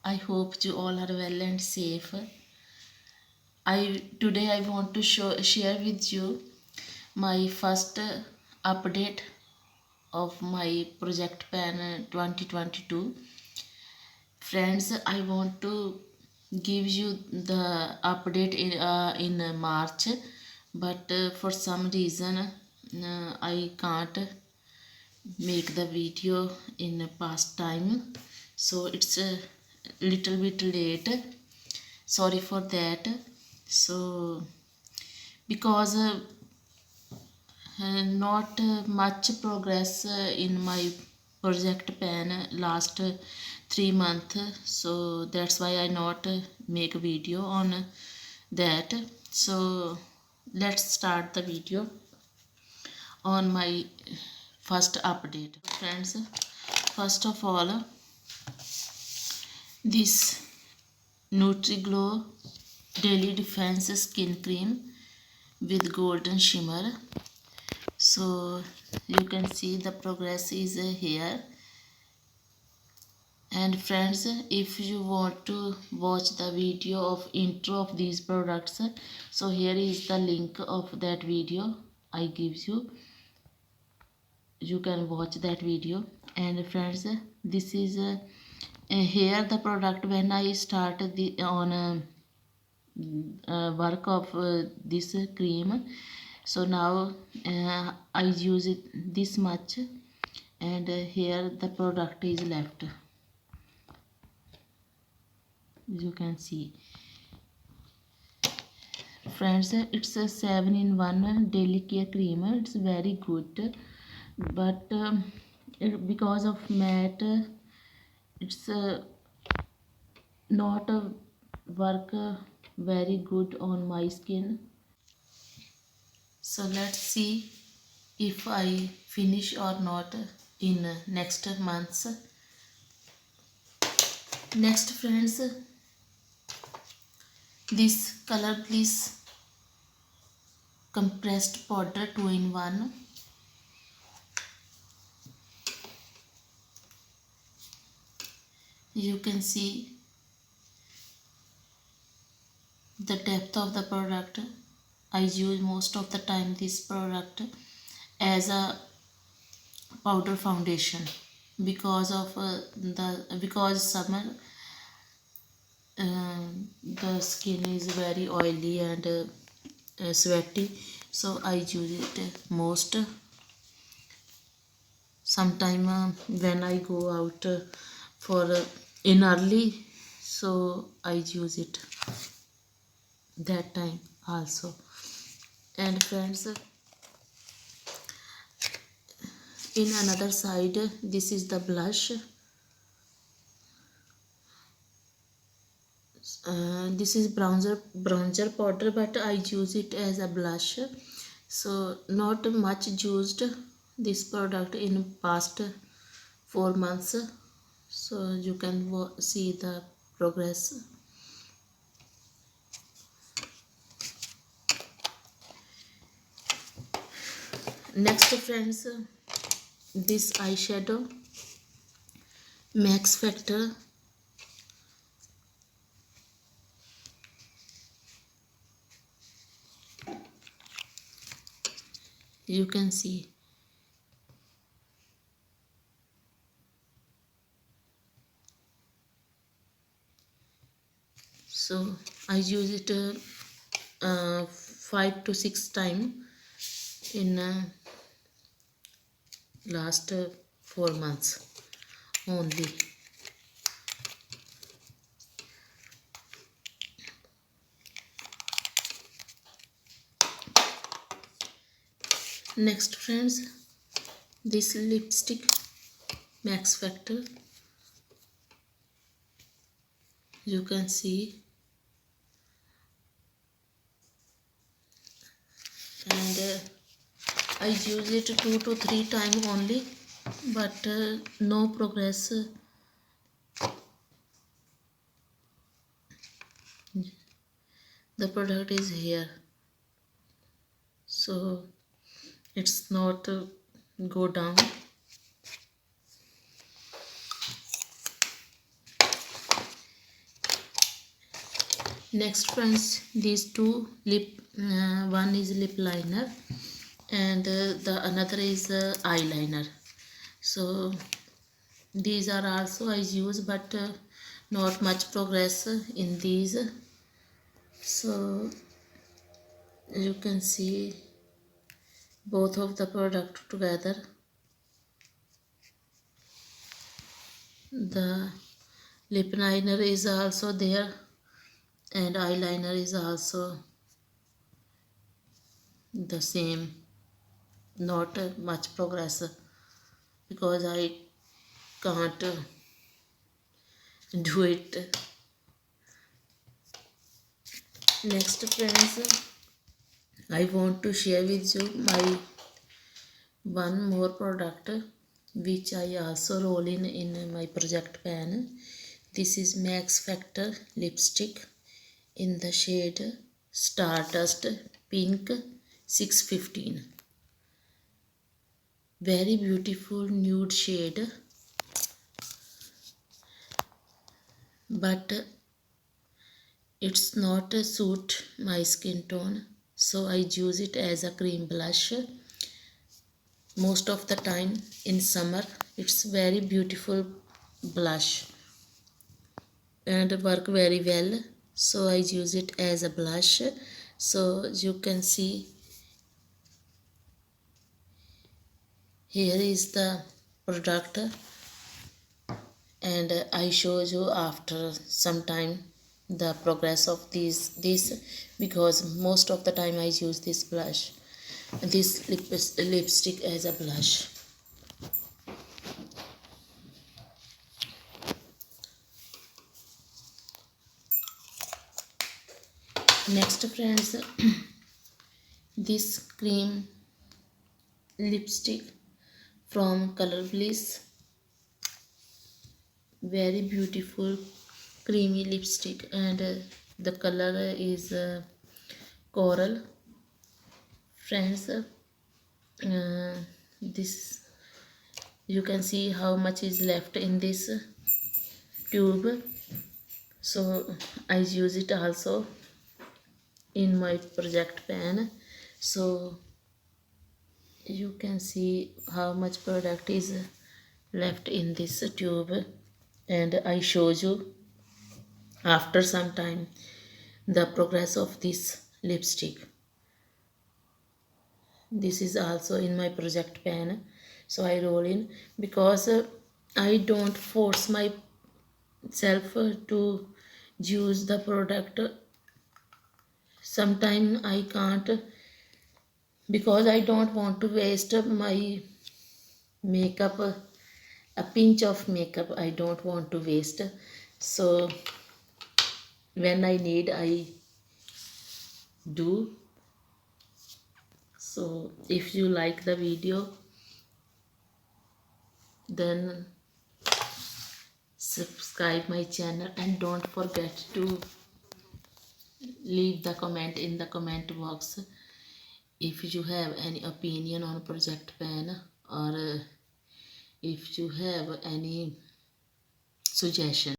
I hope you all are well and safe. Today I want to share with you my first update of my project pan 2022. Friends, I want to give you the update in March, but for some reason I can't make the video in past time, so it's a little bit late. Sorry for that. So because not much progress in my project pan last 3 months, so that's why I not make a video on that. So let's start the video on my first update. Friends, first of all, this Nutri Glow Daily Defense Skin Cream with golden shimmer. So you can see the progress is here. And friends, if you want to watch the video of intro of these products, so here is the link of that video I give you. You can watch that video. And friends, this is here the product when I start the on work of this cream. So now I use it this much, and here the product is left. You can see, friends, it's a 7-in-1 daily care cream. It's very good, but because of matte, it's not work very good on my skin. So let's see if I finish or not in next months. Next, friends, this Color Bliss compressed powder 2-in-1. You can see the depth of the product. I use most of the time this product as a powder foundation because of because summer the skin is very oily and sweaty, so I use it most. Sometime when I go out for in early, so I use it that time also. And friends, in another side, this is the blush. This is bronzer powder, but I use it as a blush, so not much used this product in past 4 months, so you can see the progress. Next, friends, this eyeshadow Max Factor. You can see, so I use it 5 to 6 times in last 4 months only. Next, friends, this lipstick Max Factor. You can see, and I use it 2 to 3 times only, but no progress. The product is here, so it's not go down. Next friends, these two one is lip liner and the another is eyeliner. So these are also I use, but not much progress in these. So you can see both of the product together. The lip liner is also there and eyeliner is also the same. Not much progress because I can't do it. Next friends, I want to share with you my one more product which I also roll in my project pan. This is Max Factor lipstick in the shade Stardust Pink 615. Very beautiful nude shade, but it's not suit my skin tone, so I use it as a cream blush. Most of the time in summer, it's very beautiful blush and work very well, so I use it as a blush. So you can see here is the product, and I show you after some time the progress of this because most of the time I use this blush, this lipstick as a blush. Next friends, this cream lipstick from Color Bliss, very beautiful creamy lipstick, and the color is coral. Friends, this you can see how much is left in this tube, so I use it also in my project pan. So you can see how much product is left in this tube, and I show you after some time the progress of this lipstick. This is also in my project pan, so I roll in because I don't force myself to use the product. Sometimes I can't because I don't want to waste my makeup, a pinch of makeup I don't want to waste. So when I need, I do. So if you like the video, then subscribe my channel and don't forget to leave the comment in the comment box if you have any opinion on project pan, or if you have any suggestion.